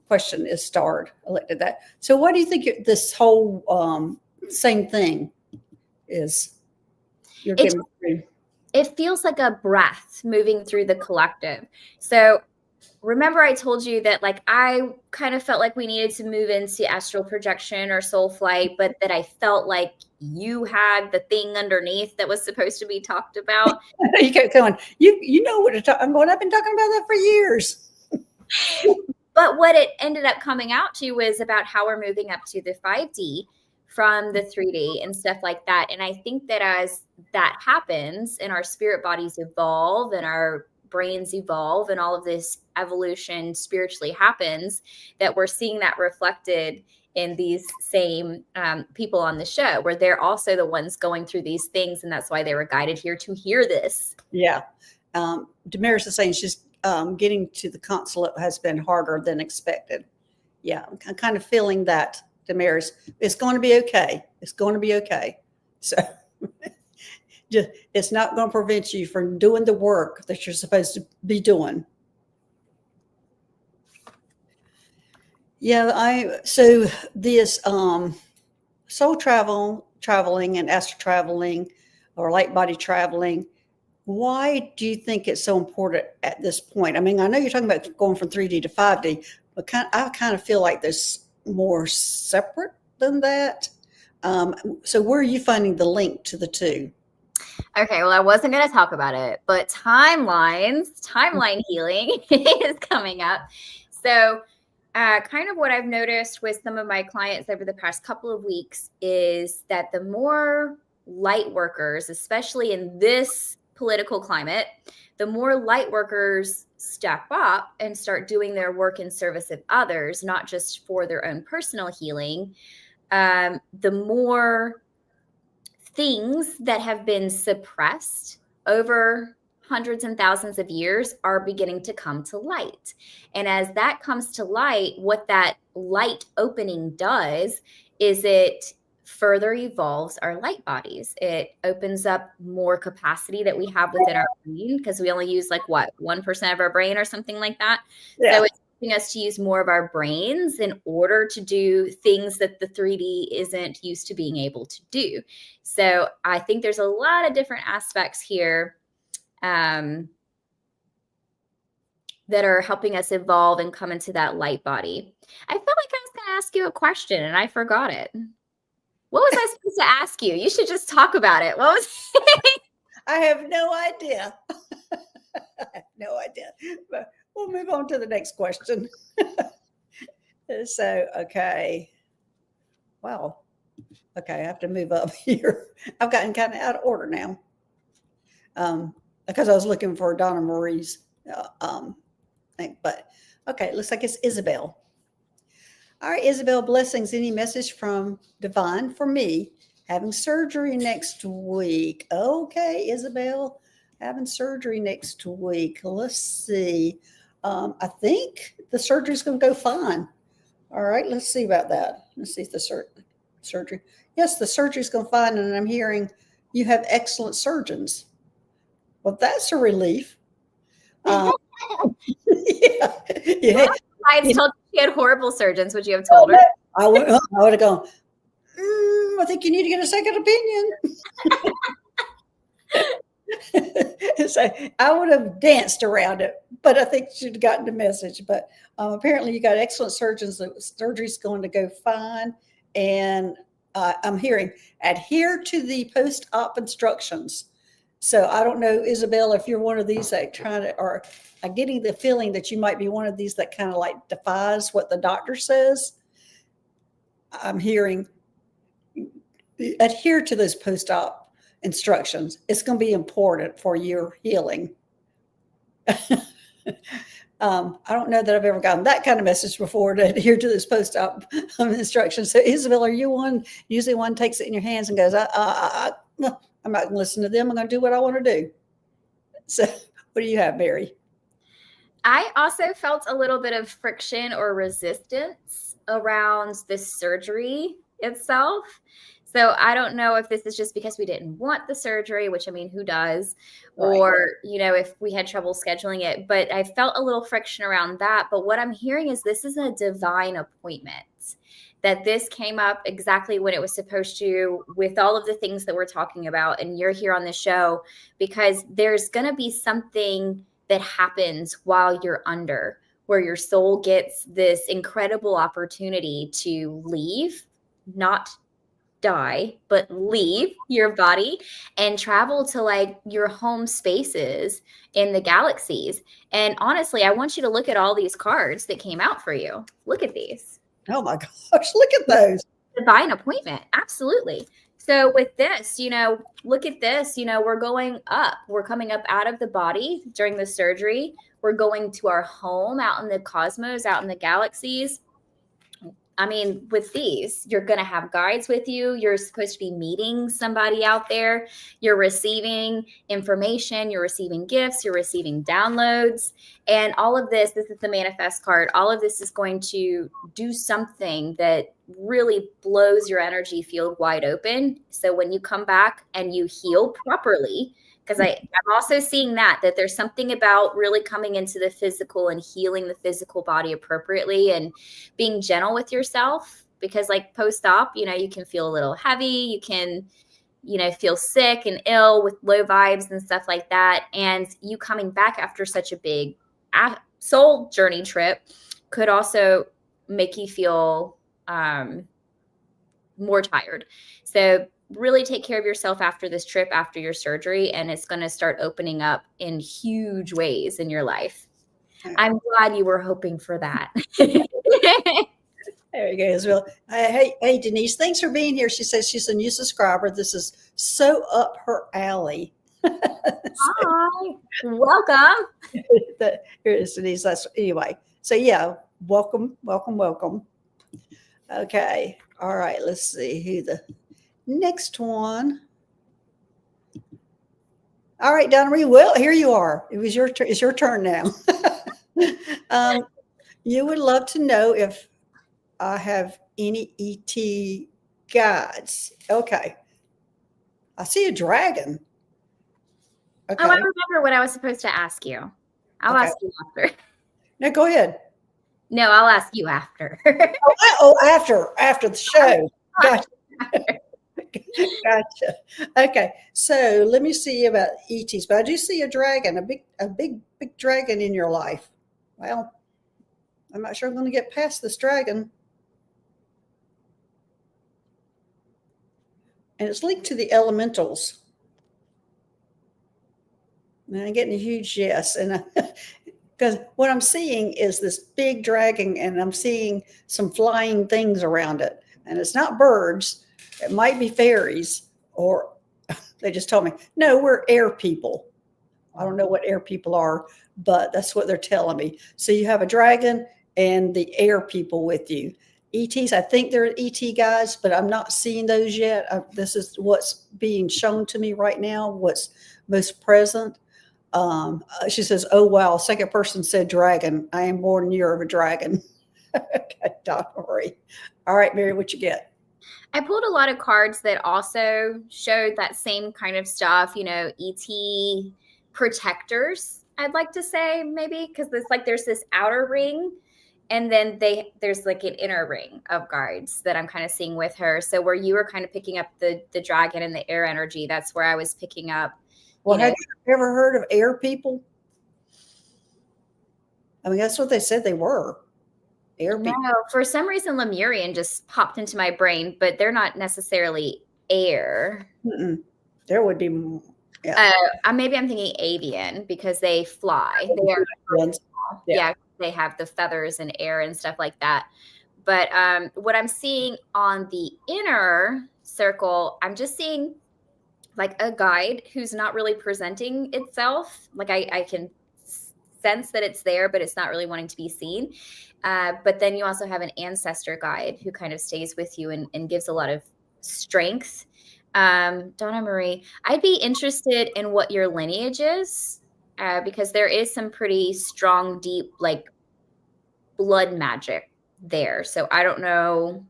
question is starred. I looked at that. So what do you think this whole same thing is? You're getting through? It feels like a breath moving through the collective. So remember I told you that like I kind of felt like we needed to move into astral projection or soul flight, but that I felt like you had the thing underneath that was supposed to be talked about. You kept going, you know what I'm going, I've been talking about that for years. But what it ended up coming out to was about how we're moving up to the 5D from the 3D and stuff like that. And I think that as that happens and our spirit bodies evolve and our brains evolve and all of this evolution spiritually happens, that we're seeing that reflected in these same people on the show, where they're also the ones going through these things. And that's why they were guided here to hear this. Yeah. Damaris is saying she's getting to the consulate has been harder than expected. Yeah, I'm kind of feeling that, Damaris. It's going to be okay. It's going to be okay. So just, it's not going to prevent you from doing the work that you're supposed to be doing. Yeah, so this soul traveling and astral traveling or light body traveling, why do you think it's so important at this point? I mean, I know you're talking about going from 3D to 5D, but I kind of feel like there's more separate than that. So where are you finding the link to the two? Okay, well, I wasn't going to talk about it, but timeline healing is coming up. So kind of what I've noticed with some of my clients over the past couple of weeks is that the more light workers, especially in this political climate, the more light workers step up and start doing their work in service of others, not just for their own personal healing, the more things that have been suppressed over hundreds and thousands of years are beginning to come to light. And as that comes to light, what that light opening does is it further evolves our light bodies. It opens up more capacity that we have within our brain, because we only use like what, 1% of our brain or something like that. Yeah. So it's helping us to use more of our brains in order to do things that the 3D isn't used to being able to do. So I think there's a lot of different aspects here that are helping us evolve and come into that light body. I felt like I was going to ask you a question and I forgot it. What was I supposed to ask you? You should just talk about it. What was I have no idea. I have no idea. But we'll move on to the next question. So, okay. Wow. Okay, I have to move up here. I've gotten kind of out of order now. Because I was looking for Donna Marie's thing. But okay, looks like it's Isabel. All right, Isabel, blessings. Any message from Divine for me? Having surgery next week. Okay, Isabel, having surgery next week. Let's see. I think the surgery's going to go fine. All right, let's see about that. Let's see if the surgery. Yes, the surgery's going fine, and I'm hearing you have excellent surgeons. Well, that's a relief. Yeah. I told you she had horrible surgeons. Would you have told her? I would have gone, I think you need to get a second opinion. So I would have danced around it, but I think she'd have gotten the message. But apparently you got excellent surgeons. The surgery's going to go fine. And I'm hearing adhere to the post-op instructions. So I don't know, Isabel, if you're one of these that I'm getting the feeling that you might be one of these that kind of like defies what the doctor says. I'm hearing adhere to those post-op instructions. It's going to be important for your healing. I don't know that I've ever gotten that kind of message before, to adhere to this post-op instructions. So Isabel, are you usually one takes it in your hands and goes, I'm not going to listen to them. I'm going to do what I want to do. So what do you have, Mary? I also felt a little bit of friction or resistance around the surgery itself. So I don't know if this is just because we didn't want the surgery, which, I mean, who does? Right. Or, if we had trouble scheduling it, but I felt a little friction around that. But what I'm hearing is this is a divine appointment, that this came up exactly when it was supposed to, with all of the things that we're talking about. And you're here on the show because there's going to be something that happens while you're under, where your soul gets this incredible opportunity to leave, not die, but leave your body and travel to like your home spaces in the galaxies. And honestly, I want you to look at all these cards that came out for you. Look at these. Oh my gosh, look at those. Divine appointment. Absolutely. So with this, look at this, we're going up. We're coming up out of the body during the surgery. We're going to our home out in the cosmos, out in the galaxies. I mean, with these, you're going to have guides with you. You're supposed to be meeting somebody out there. You're receiving information. You're receiving gifts. You're receiving downloads. And all of this is the manifest card. All of this is going to do something that really blows your energy field wide open. So when you come back and you heal properly, because I'm also seeing that there's something about really coming into the physical and healing the physical body appropriately and being gentle with yourself, because like post-op, you can feel a little heavy. You can, feel sick and ill with low vibes and stuff like that. And you coming back after such a big soul journey trip could also make you feel more tired. So really take care of yourself after this trip, after your surgery, and it's going to start opening up in huge ways in your life. I'm glad you were hoping for that. There you go, Israel. Hey, Denise, thanks for being here. She says she's a new subscriber. This is so up her alley. Hi, welcome. Here is Denise. Anyway, so yeah, welcome. Okay, all right, let's see who the next one. All right, Donna Marie. Well, here you are. It's your turn now. You would love to know if I have any ET guides. Okay. I see a dragon. Okay. Oh, I remember what I was supposed to ask you. I'll ask you after. Now go ahead. No, I'll ask you after. After the show. Gotcha. Gotcha. Okay. So let me see about ETs. But I do see a dragon, a big dragon in your life. Well, I'm not sure I'm going to get past this dragon. And it's linked to the elementals. And I'm getting a huge yes. And because what I'm seeing is this big dragon, and I'm seeing some flying things around it. And it's not birds. It might be fairies, or they just told me, no, we're air people. I don't know what air people are, but that's what they're telling me. So you have a dragon and the air people with you. ETs, I think they're ET guys, but I'm not seeing those yet. This is what's being shown to me right now, what's most present. She says, oh, wow. Second person said dragon. I am born year of a dragon. Okay, don't worry. All right, Mary, what you get? I pulled a lot of cards that also showed that same kind of stuff, ET protectors, I'd like to say, maybe, because there's this outer ring, and then there's like an inner ring of guards that I'm kind of seeing with her. So where you were kind of picking up the dragon and the air energy, that's where I was picking up. Well, have you ever heard of air people? I mean, that's what they said they were. Air people. No, for some reason, Lemurian just popped into my brain, but they're not necessarily air. Mm-mm. There would be more. Yeah. Maybe I'm thinking avian because they fly. They are yeah, they have the feathers and air and stuff like that. But what I'm seeing on the inner circle, I'm just seeing like a guide who's not really presenting itself. Like I can sense that it's there, but it's not really wanting to be seen. But then you also have an ancestor guide who kind of stays with you and gives a lot of strength. Donna Marie, I'd be interested in what your lineage is, because there is some pretty strong, deep, like blood magic there. So I don't know,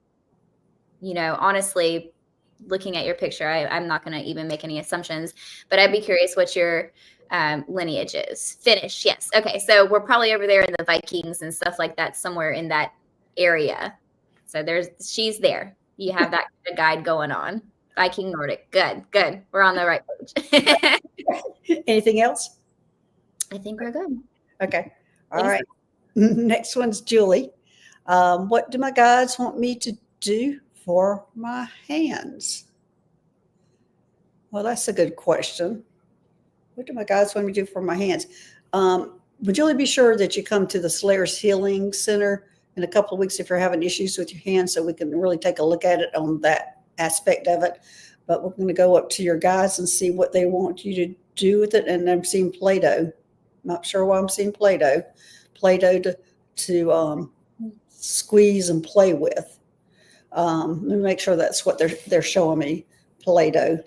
honestly, looking at your picture, I'm not going to even make any assumptions, but I'd be curious what your lineage is. Finnish, yes. Okay, so we're probably over there in the Vikings and stuff like that, somewhere in that area. So she's there. You have that kind of guide going on. Viking Nordic. Good. We're on the right page. Anything else? I think we're good. Okay. All right. Next one's Julie. What do my guides want me to do for my hands? Well, that's a good question. What do my guides want me to do for my hands? Would you be sure that you come to the Slayer's Healing Center in a couple of weeks if you're having issues with your hands, so we can really take a look at it on that aspect of it. But we're going to go up to your guides and see what they want you to do with it. And I'm seeing Play-Doh. Not sure why I'm seeing Play-Doh. Play-Doh to squeeze and play with. Let me make sure that's what they're showing me. Play-Doh.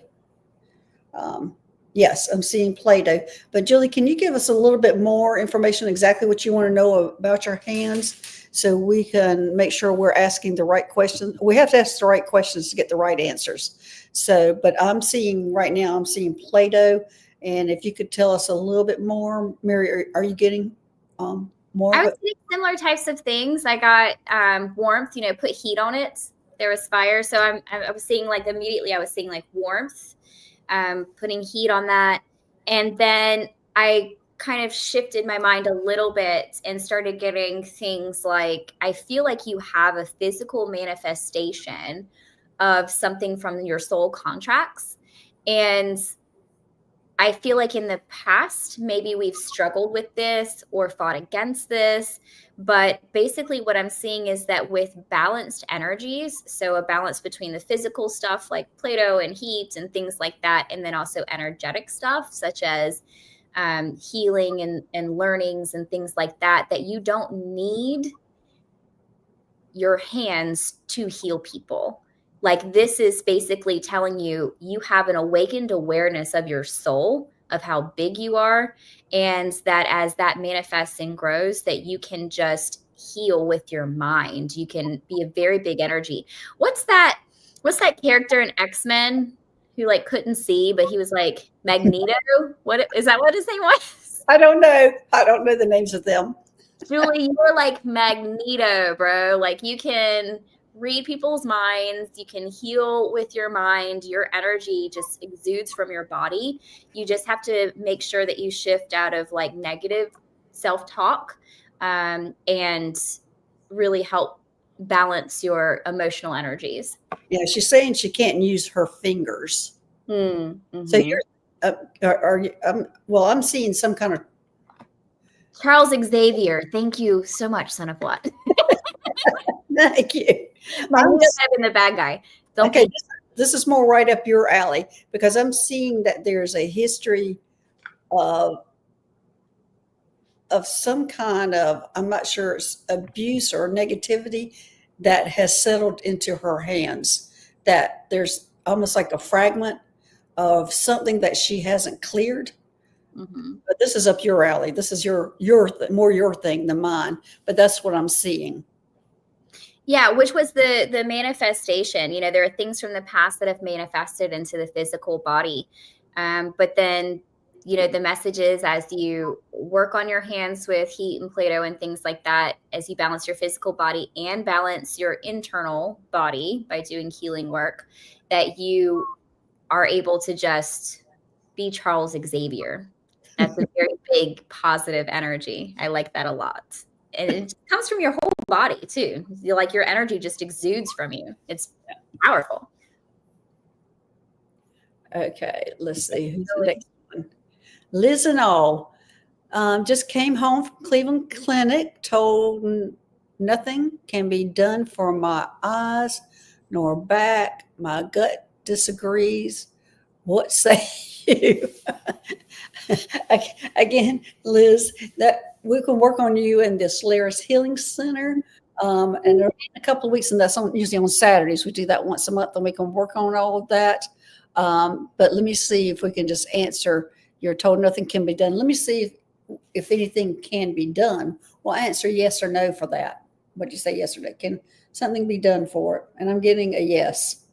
Yes, I'm seeing Play-Doh. But Julie, can you give us a little bit more information, exactly what you want to know about your hands, so we can make sure we're asking the right questions? We have to ask the right questions to get the right answers. So, but I'm seeing Play-Doh. And if you could tell us a little bit more, Mary, are you getting more? I was getting similar types of things. I got warmth, put heat on it. There was fire. So I was seeing immediately I was seeing warmth. Putting heat on that. And then I kind of shifted my mind a little bit and started getting things like, I feel like you have a physical manifestation of something from your soul contracts. And I feel like in the past, maybe we've struggled with this or fought against this. But basically what I'm seeing is that with balanced energies, so a balance between the physical stuff like Play-Doh and heat and things like that, and then also energetic stuff such as healing and learnings and things like that, that you don't need your hands to heal people. Like, this is basically telling you, you have an awakened awareness of your soul, of how big you are, and that as that manifests and grows, that you can just heal with your mind. You can be a very big energy. What's that? What's that character in X-Men who like couldn't see, but he was like Magneto? What is that? What his name was? I don't know. I don't know the names of them. Julie, you're like Magneto, bro. Like you can read people's minds, you can heal with your mind, your energy just exudes from your body. You just have to make sure that you shift out of like negative self-talk and really help balance your emotional energies. Yeah, she's saying she can't use her fingers. Mm-hmm. So you're, are you? Well, I'm seeing some kind of. Charles Xavier, thank you so much, son of what? Thank you. Magneto's been the bad guy. Don't Okay, be. this is more right up your alley because I'm seeing that there's a history of some kind of, I'm not sure, it's abuse or negativity that has settled into her hands. That there's almost like a fragment of something that she hasn't cleared. Mm-hmm. But this is up your alley. This is more your thing than mine. But that's what I'm seeing. Yeah, which was the manifestation. You know, there are things from the past that have manifested into the physical body. But then, you know, the message is as you work on your hands with heat and Play-Doh and things like that, as you balance your physical body and balance your internal body by doing healing work, that you are able to just be Charles Xavier. That's a very big positive energy. I like that a lot. And it comes from your whole body too. Like your energy just exudes from you. It's powerful. Okay, let's see who's the next one. Liz and all just came home from Cleveland Clinic. Told nothing can be done for my eyes nor back. My gut disagrees. What say you? Again, Liz, that we can work on you in the Solaris Healing Center. And in a couple of weeks, and that's usually on Saturdays. We do that once a month, and we can work on all of that. But let me see if we can just answer. You're told nothing can be done. Let me see if anything can be done. We'll answer yes or no for that. What did you say yesterday? Can something be done for it? And I'm getting a yes.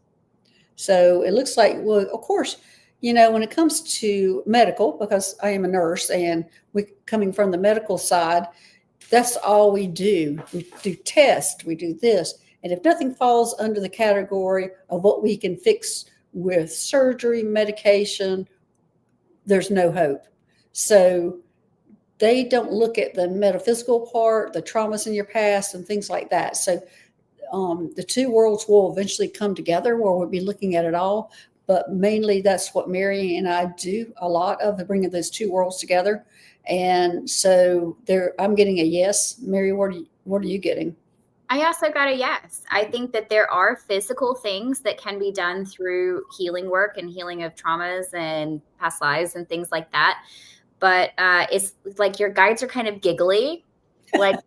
So it looks like, well, of course, you know, when it comes to medical, because I am a nurse and we coming from the medical side, that's all we do. We do tests, we do this. And if nothing falls under the category of what we can fix with surgery, medication, there's no hope. So they don't look at the metaphysical part, the traumas in your past, and things like that. So the two worlds will eventually come together where we'll be looking at it all. But mainly that's what Mary and I do a lot of, bringing those two worlds together. And so I'm getting a yes. Mary, what are you getting? I also got a yes. I think that there are physical things that can be done through healing work and healing of traumas and past lives and things like that. But it's like your guides are kind of giggly, like,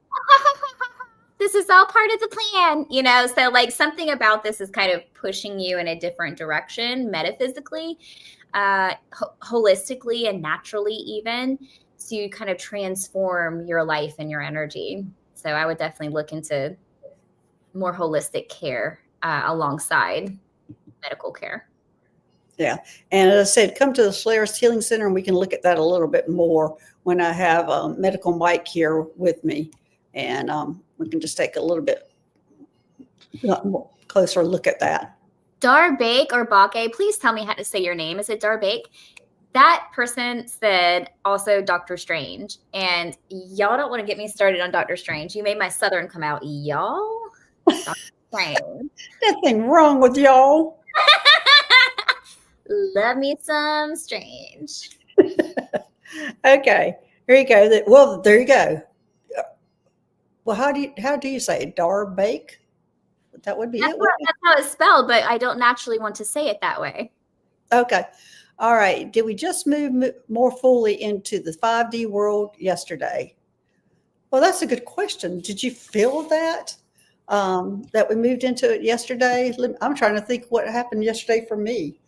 this is all part of the plan, you know? So like something about this is kind of pushing you in a different direction, metaphysically, holistically, and naturally even, to kind of transform your life and your energy. So I would definitely look into more holistic care alongside medical care. Yeah. And as I said, come to the Solaris Healing Center and we can look at that a little bit more when I have a medical Mike here with me. And we can just take a little bit closer look at that. Darbake or Bake, please tell me how to say your name. Is it Darbake? That person said also Doctor Strange. And y'all don't want to get me started on Doctor Strange. You made my Southern come out, y'all. Dr. Strange. Nothing wrong with y'all. Love me some Strange. Okay, here you go. Well, there you go. Well, how do you say it? Darbake? That would be That's it. That's how it's spelled, but I don't naturally want to say it that way. Okay. All right. Did we just move more fully into the 5D world yesterday? Well, that's a good question. Did you feel that? That we moved into it yesterday? I'm trying to think what happened yesterday for me.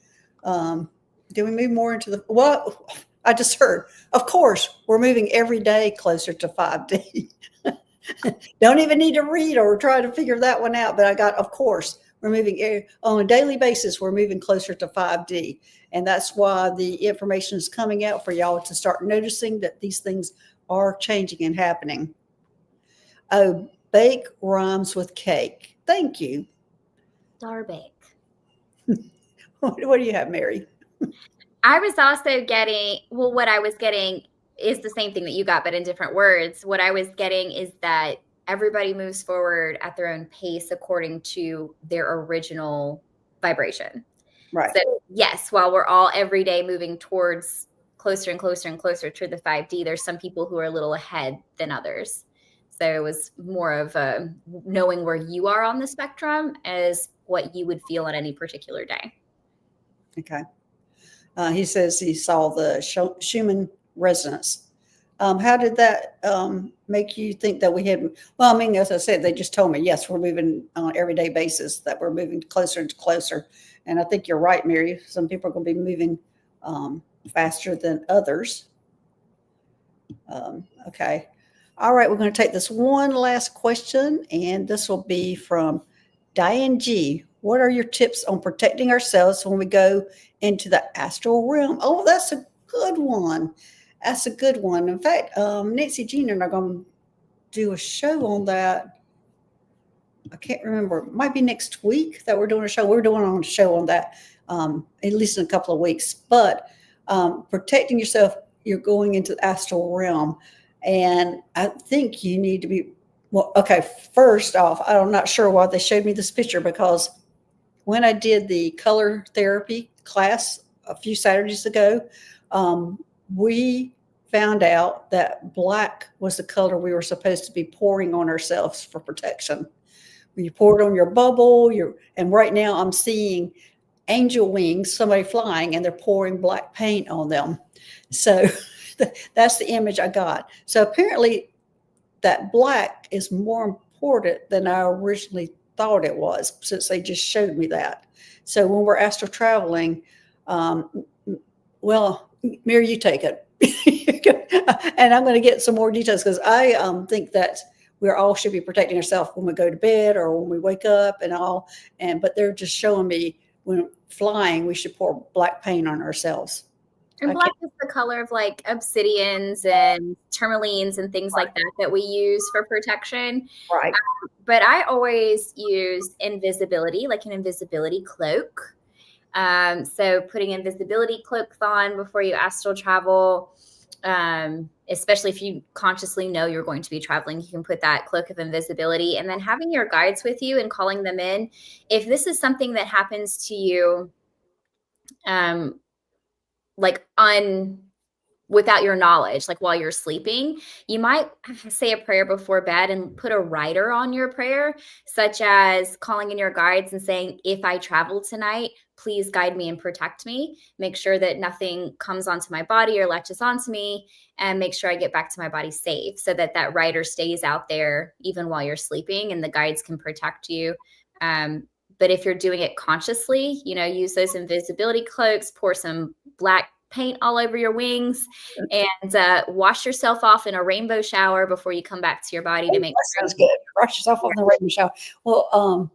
Did we move more into well, I just heard, of course, we're moving every day closer to 5D. Don't even need to read or try to figure that one out. But I got, of course, we're moving on a daily basis. We're moving closer to 5D. And that's why the information is coming out for y'all to start noticing that these things are changing and happening. Oh, bake rhymes with cake. Thank you. Starbake. What do you have, Mary? I was also getting, well, what I was getting is the same thing that you got, but in different words. What I was getting is that everybody moves forward at their own pace according to their original vibration. Right. So yes, while we're all every day moving towards closer and closer and closer to the 5D, there's some people who are a little ahead than others. So it was more of knowing where you are on the spectrum as what you would feel on any particular day. Okay. He says he saw the Schumann resonance. How did that make you think that we had? Well, I mean, as I said, they just told me, yes, we're moving on an everyday basis, that we're moving closer and closer. And I think you're right, Mary. Some people are going to be moving faster than others. Okay. All right. We're going to take this one last question, and this will be from Diane G. What are your tips on protecting ourselves when we go into the astral realm? Oh, that's a good one. That's a good one. In fact, Nancy Jean and I are going to do a show on that. I can't remember. It might be next week that we're doing a show. We're doing a show on that at least in a couple of weeks. But protecting yourself, you're going into the astral realm. And I think you need to be, well, okay, first off, I'm not sure why they showed me this picture, because when I did the color therapy class a few Saturdays ago, we found out that black was the color we were supposed to be pouring on ourselves for protection. You pour it on your bubble, and right now I'm seeing angel wings, somebody flying, and they're pouring black paint on them. So that's the image I got. So apparently that black is more important than I originally thought it was, since they just showed me that. So when we're astral traveling, well, Mary, you take it. And I'm going to get some more details, because I think that we all should be protecting ourselves when we go to bed or when we wake up and all. But they're just showing me when flying, we should pour black paint on ourselves. And black is the color of like obsidians and tourmalines and things like that we use for protection. Right. But I always use invisibility, like an invisibility cloak. So putting invisibility cloaks on before you astral travel, especially if you consciously know you're going to be traveling, you can put that cloak of invisibility, and then having your guides with you and calling them in. If this is something that happens to you, like without your knowledge, like while you're sleeping, you might say a prayer before bed and put a rider on your prayer, such as calling in your guides and saying, if I travel tonight, please guide me and protect me. Make sure that nothing comes onto my body or latches onto me, and make sure I get back to my body safe, so that that rider stays out there even while you're sleeping and the guides can protect you. But if you're doing it consciously, use those invisibility cloaks, pour some black paint all over your wings, and wash yourself off in a rainbow shower before you come back to your body to make sure. Sounds good. Wash yourself off in the rainbow shower. Well,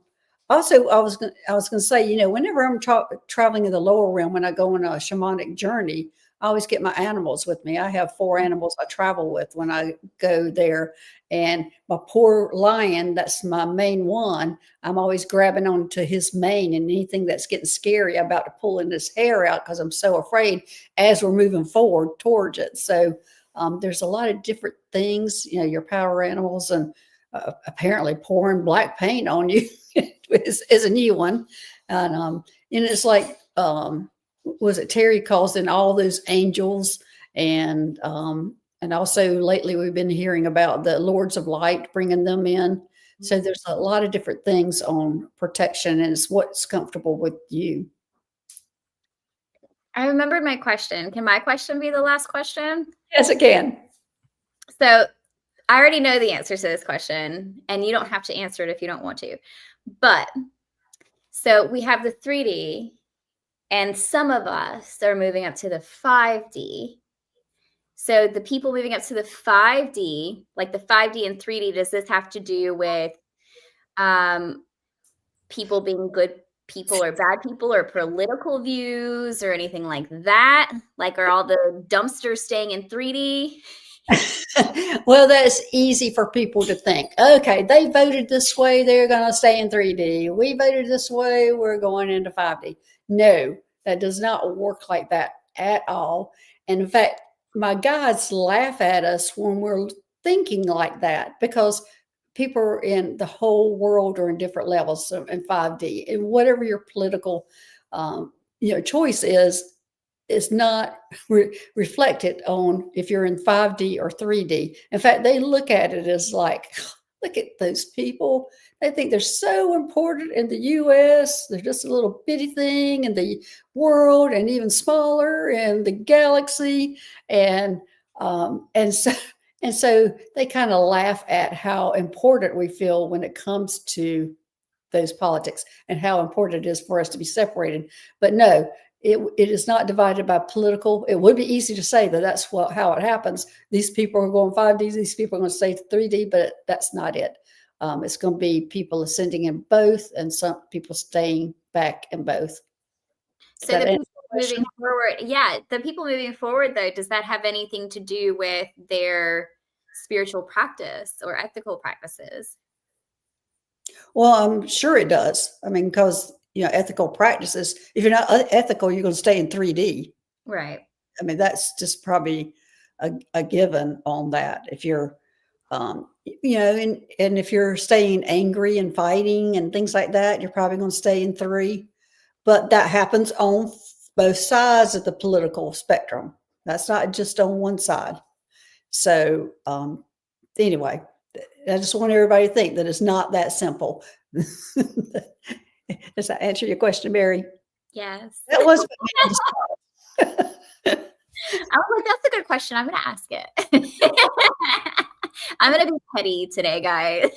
also, I was going to say, whenever I'm traveling in the lower realm, when I go on a shamanic journey, I always get my animals with me. I have 4 animals I travel with when I go there. And my poor lion, that's my main one, I'm always grabbing onto his mane, and anything that's getting scary, I'm about to pulling his hair out because I'm so afraid as we're moving forward towards it. So there's a lot of different things, your power animals, and apparently pouring black paint on you is a new one. And it's like, was it Terry calls in all those angels, and also lately we've been hearing about the Lords of Light, bringing them in. So there's a lot of different things on protection, and it's what's comfortable with you. I remembered my question. Can my question be the last question? Yes, it can. So I already know the answer to this question, and you don't have to answer it if you don't want to. But so we have the 3D, and some of us are moving up to the 5D. So the people moving up to the 5D, like the 5D and 3D, does this have to do with people being good people or bad people or political views or anything like that? Like, are all the dumpsters staying in 3D? Well, that's easy for people to think. Okay, they voted this way, they're going to stay in 3D. We voted this way, we're going into 5D. No, that does not work like that at all. And in fact, my guides laugh at us when we're thinking like that because people in the whole world are in different levels in 5D. And whatever your political choice is not reflected on if you're in 5D or 3D. In fact, they look at it as like, look at those people. They think they're so important in the US. They're just a little bitty thing in the world and even smaller in the galaxy. And so they kind of laugh at how important we feel when it comes to those politics and how important it is for us to be separated. But no, it is not divided by political. It would be easy to say that that's how it happens. These people are going 5D, these people are going to stay 3D, but that's not it. It's going to be people ascending in both and some people staying back in both. So the people moving forward, the people moving forward, though, does that have anything to do with their spiritual practice or ethical practices? Well, I'm sure it does. I mean, because ethical practices, if you're not ethical, you're going to stay in 3D. Right. I mean, that's just probably a given on that. If you're, and if you're staying angry and fighting and things like that, you're probably going to stay in 3. But that happens on both sides of the political spectrum. That's not just on one side. So anyway, I just want everybody to think that it's not that simple. Does that answer your question, Mary? Yes. That was. I was like, that's a good question. I'm going to ask it. I'm going to be petty today, guys.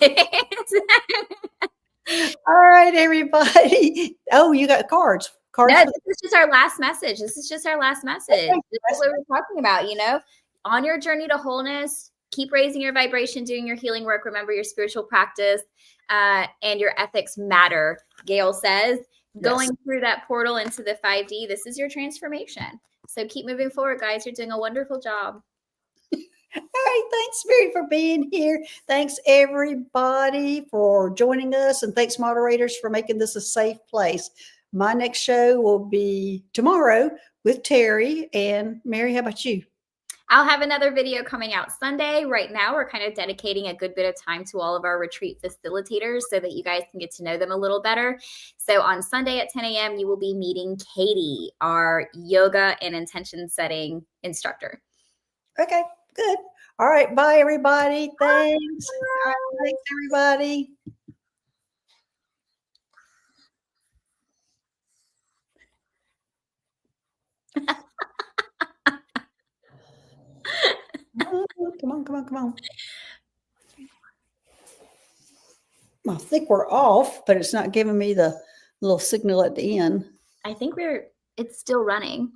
All right, everybody. Oh, you got cards. No, this is just our last message. This is just our last message. This is what we're talking about, on your journey to wholeness. Keep raising your vibration, doing your healing work. Remember your spiritual practice and your ethics matter. Gail says, going through that portal into the 5D, this is your transformation. So keep moving forward, guys. You're doing a wonderful job. All right. Thanks, Mary, for being here. Thanks, everybody, for joining us. And thanks, moderators, for making this a safe place. My next show will be tomorrow with Terry. And Mary, how about you? I'll have another video coming out Sunday. Right now, we're kind of dedicating a good bit of time to all of our retreat facilitators so that you guys can get to know them a little better. So on Sunday at 10 a.m., you will be meeting Katie, our yoga and intention setting instructor. Okay, good. All right. Bye, everybody. Thanks. All right, thanks, everybody. Come on. I think we're off, but it's not giving me the little signal at the end. I think it's still running.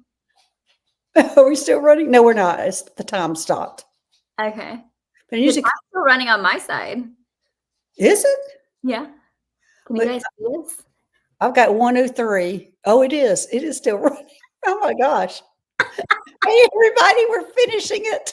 Are we still running? No, we're not. The time stopped. Okay. But usually it's still running on my side. Is it? Yeah. Can you guys see this? I've got 103. Oh, it is. It is still running. Oh my gosh. Hey, everybody, we're finishing it.